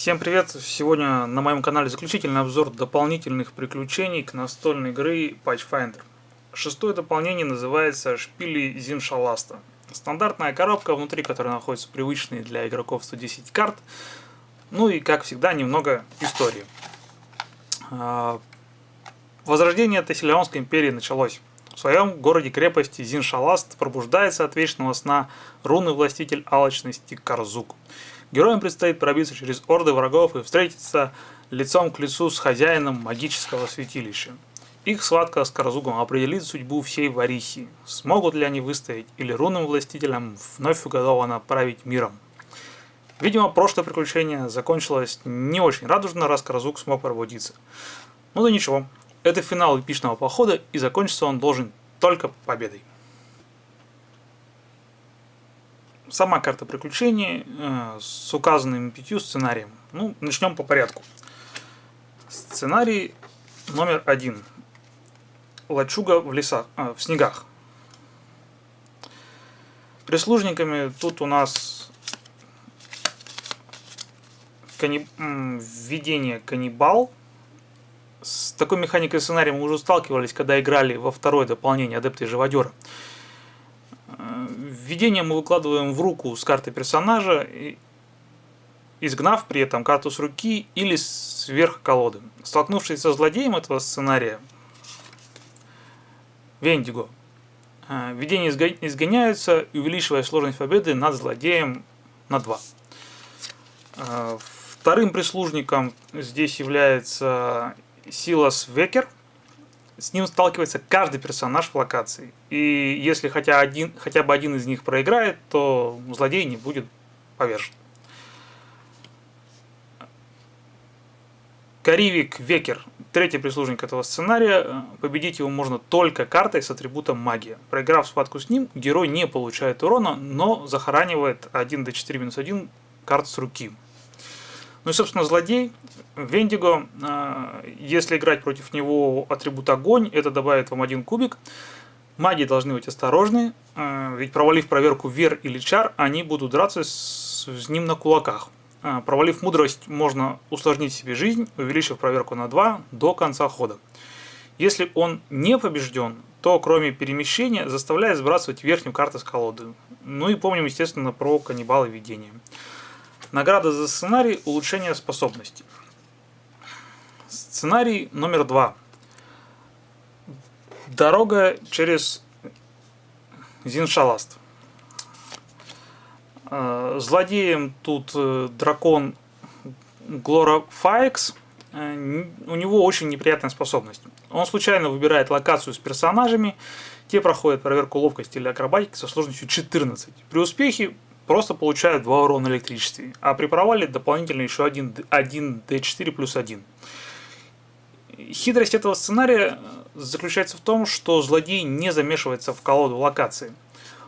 Всем привет! Сегодня на моем канале заключительный обзор дополнительных приключений к настольной игре Pathfinder. Шестое дополнение называется Шпили Зиншаласта. Стандартная коробка, внутри которой находятся привычные для игроков 110 карт. Ну и, как всегда, немного истории. Возрождение Тессалионской империи началось. В своем городе-крепости Зиншаласт пробуждается от вечного сна рунный властитель алчности Карзук. Героям предстоит пробиться через орды врагов и встретиться лицом к лицу с хозяином магического святилища. Их схватка с Карзугом определит судьбу всей Варисии. Смогут ли они выстоять, или рунным властителям вновь уготовано править миром? Видимо, прошлое приключение закончилось не очень радужно, раз Карзуг смог пробудиться. Ну да ничего, это финал эпичного похода, и закончиться он должен только победой. Сама карта приключений с указанными 5 сценариями. Ну, начнем по порядку. Сценарий номер 1. Лачуга в лесах, в снегах. Прислужниками тут у нас введение каннибал. С такой механикой сценария мы уже сталкивались, когда играли во второе дополнение Адепты Живодера. Введение мы выкладываем в руку с карты персонажа, изгнав при этом карту с руки или сверх колоды. Столкнувшись со злодеем этого сценария, Вендиго, введения изгоняются, увеличивая сложность победы над злодеем на 2. Вторым прислужником здесь является Силас Векер. С ним сталкивается каждый персонаж в локации. И если хотя бы один из них проиграет, то злодей не будет повержен. Каривик Векер, третий прислужник этого сценария. Победить его можно только картой с атрибутом магия. Проиграв схватку с ним, герой не получает урона, но захоранивает 1d4-1 карт с руки. Ну и, собственно, злодей Вендиго, если играть против него атрибут огонь, это добавит вам 1 кубик. Маги должны быть осторожны, ведь провалив проверку вер или чар, они будут драться с ним на кулаках. Провалив мудрость, можно усложнить себе жизнь, увеличив проверку на 2 до конца хода. Если он не побежден, то кроме перемещения заставляет сбрасывать верхнюю карту с колоды. Ну и помним, естественно, про каннибала видения. Награда за сценарий – улучшение способностей. Сценарий номер 2. Дорога через Зиншаласт. Злодеем тут дракон Глорофаекс. У него очень неприятная способность. Он случайно выбирает локацию с персонажами. Те проходят проверку ловкости или акробатики со сложностью 14. При успехе просто получают 2 урона на электричестве, а при провале дополнительно еще 1 d4 плюс 1. Хитрость этого сценария заключается в том, что злодей не замешивается в колоду локации.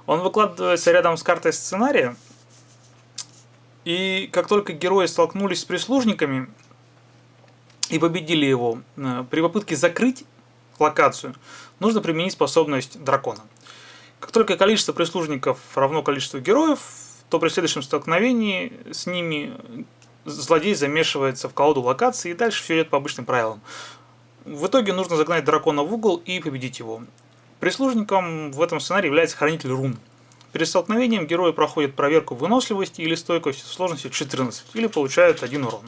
Он выкладывается рядом с картой сценария, и как только герои столкнулись с прислужниками и победили его, при попытке закрыть локацию нужно применить способность дракона. Как только количество прислужников равно количеству героев, то при следующем столкновении с ними злодей замешивается в колоду локации, и дальше все идет по обычным правилам. В итоге нужно загнать дракона в угол и победить его. Прислужником в этом сценарии является хранитель рун. Перед столкновением герои проходят проверку выносливости или стойкости с сложностью 14, или получают 1 урон.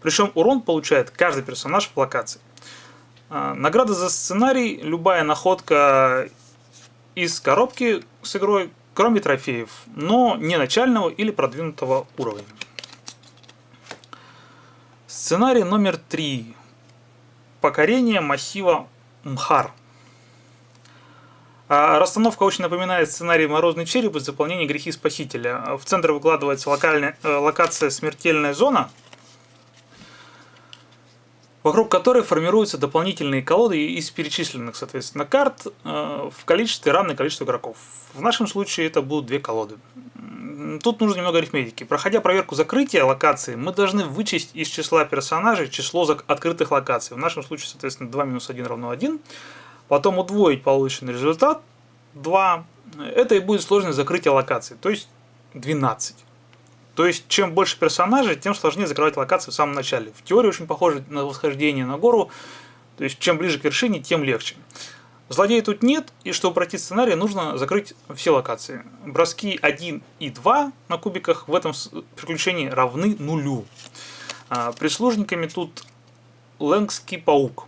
Причем урон получает каждый персонаж в локации. Награда за сценарий – любая находка из коробки с игрой, кроме трофеев, но не начального или продвинутого уровня. Сценарий номер 3. Покорение массива Мхар. Расстановка очень напоминает сценарий «Морозный череп» из заполнения «Грехи Спасителя». В центр выкладывается локация «Смертельная зона», вокруг которой формируются дополнительные колоды из перечисленных, соответственно, карт в количестве равное количеству игроков. В нашем случае это будут 2 колоды. Тут нужно немного арифметики. Проходя проверку закрытия локации, мы должны вычесть из числа персонажей число открытых локаций. В нашем случае, соответственно, 2 минус 1 равно 1. Потом удвоить полученный результат 2. Это и будет сложность закрытия локации, то есть 12. То есть, чем больше персонажей, тем сложнее закрывать локации в самом начале. В теории очень похоже на восхождение на гору, то есть, чем ближе к вершине, тем легче. Злодея тут нет, и чтобы пройти сценарий, нужно закрыть все локации. Броски 1 и 2 на кубиках в этом приключении равны нулю. Прислужниками тут Лэнгский паук.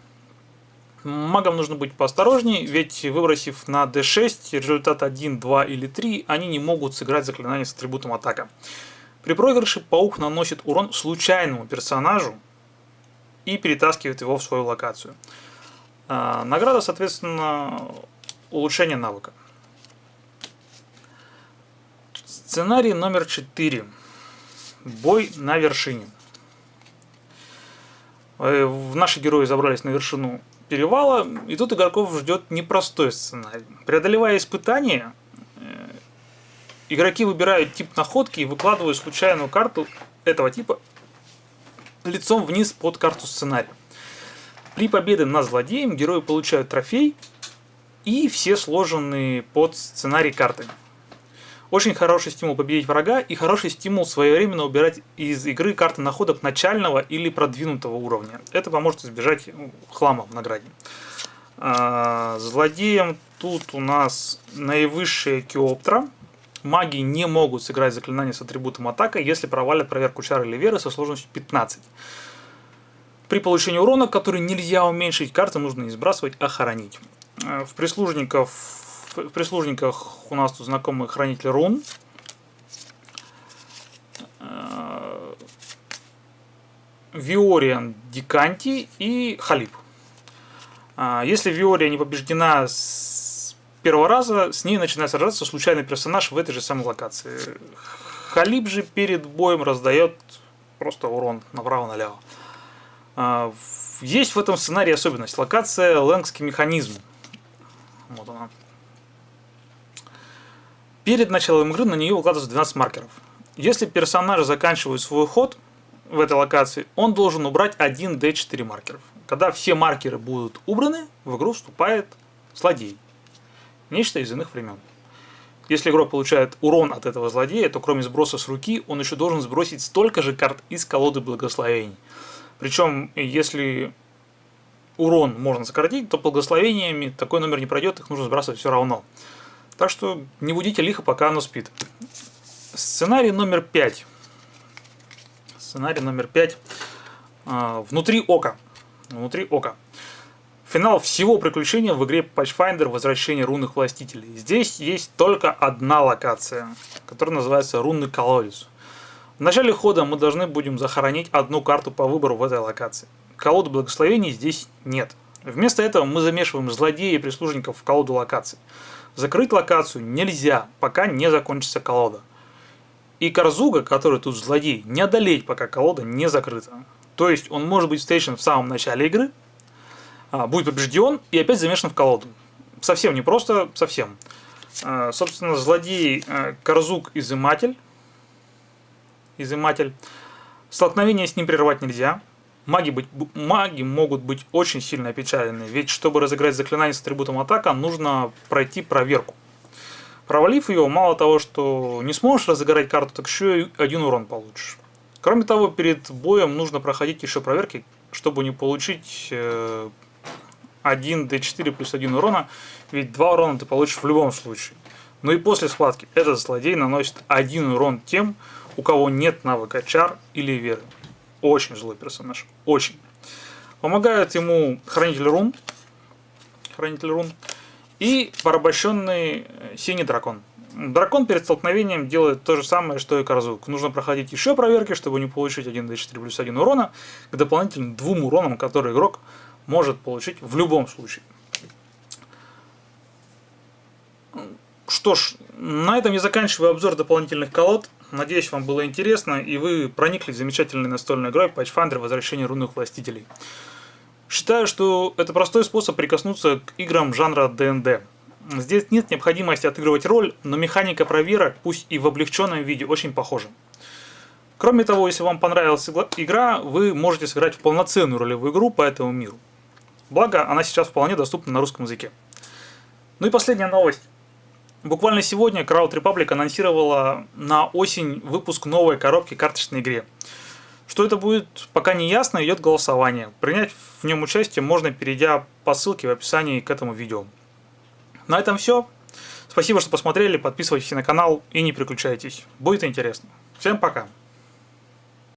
Магам нужно быть поосторожнее, ведь выбросив на d6 результат 1, 2 или 3, они не могут сыграть заклинание с атрибутом атака. При проигрыше паук наносит урон случайному персонажу и перетаскивает его в свою локацию. Награда, соответственно, улучшение навыка. Сценарий номер 4. Бой на вершине. Наши герои забрались на вершину перевала, и тут игроков ждет непростой сценарий. Преодолевая испытания, игроки выбирают тип находки и выкладывают случайную карту этого типа лицом вниз под карту сценария. При победе над злодеем герои получают трофей и все сложенные под сценарий карты. Очень хороший стимул победить врага и хороший стимул своевременно убирать из игры карты находок начального или продвинутого уровня. Это поможет избежать хлама в награде. Злодеем тут у нас наивысшая Кеоптра. Маги не могут сыграть заклинание с атрибутом атака, если провалят проверку чар или веры со сложностью 15. При получении урона, который нельзя уменьшить, карты нужно не сбрасывать, а хоронить. В прислужниках у нас тут знакомый хранитель рун. Виориан Диканти и Халиб. Если Виория не побеждена с первого раза, с ней начинает сражаться случайный персонаж в этой же самой локации. Халиб же перед боем раздает просто урон направо-налево. Есть в этом сценарии особенность. Локация Лэнгский механизм. Вот она. Перед началом игры на нее выкладывается 12 маркеров. Если персонаж заканчивает свой ход в этой локации, он должен убрать 1 d4 маркеров. Когда все маркеры будут убраны, в игру вступает злодей. Нечто из иных времен. Если игрок получает урон от этого злодея, то кроме сброса с руки, он еще должен сбросить столько же карт из колоды благословений. Причем, если урон можно сократить, то благословениями такой номер не пройдет, их нужно сбрасывать все равно. Так что не будите лихо, пока оно спит. Сценарий номер 5. Сценарий номер 5. Внутри ока. Внутри ока. Финал всего приключения в игре Pathfinder «Возвращение рунных властителей». Здесь есть только одна локация, которая называется «Рунный колодец». В начале хода мы должны будем захоронить одну карту по выбору в этой локации. Колоды благословений здесь нет. Вместо этого мы замешиваем злодея и прислужников в колоду локаций. Закрыть локацию нельзя, пока не закончится колода. И Карзуга, который тут злодей, не одолеть, пока колода не закрыта. То есть он может быть встречен в самом начале игры, будет побежден и опять замешан в колоду. Совсем непросто, совсем. Собственно, злодей Карзуг изыматель. Столкновение с ним прервать нельзя. Маги могут быть очень сильно опечалены, ведь чтобы разыграть заклинание с атрибутом атака, нужно пройти проверку. Провалив ее, мало того, что не сможешь разыграть карту, так еще и 1 урон получишь. Кроме того, перед боем нужно проходить еще проверки, чтобы не получить 1 d4 плюс 1 урона, ведь 2 урона ты получишь в любом случае. Ну и после схватки этот злодей наносит 1 урон тем, у кого нет навыка чар или веры. Очень злой персонаж. Очень. Помогают ему хранитель рун. И порабощенный синий дракон. Дракон перед столкновением делает то же самое, что и Карзук. Нужно проходить еще проверки, чтобы не получить 1 d4 плюс 1 урона, к дополнительным 2 уронам, которые игрок может получить в любом случае. Что ж, на этом я заканчиваю обзор дополнительных колод. Надеюсь, вам было интересно, и вы прониклись в замечательной настольной игрой Pathfinder «Возвращение рунных властителей». Считаю, что это простой способ прикоснуться к играм жанра ДНД. Здесь нет необходимости отыгрывать роль, но механика проверок, пусть и в облегченном виде, очень похожа. Кроме того, если вам понравилась игра, вы можете сыграть в полноценную ролевую игру по этому миру. Благо, она сейчас вполне доступна на русском языке. Ну и последняя новость. Буквально сегодня Crowd Republic анонсировала на осень выпуск новой коробки к карточной игре. Что это будет, пока не ясно, идет голосование. Принять в нем участие можно, перейдя по ссылке в описании к этому видео. На этом все. Спасибо, что посмотрели, подписывайтесь на канал и не переключайтесь. Будет интересно. Всем пока!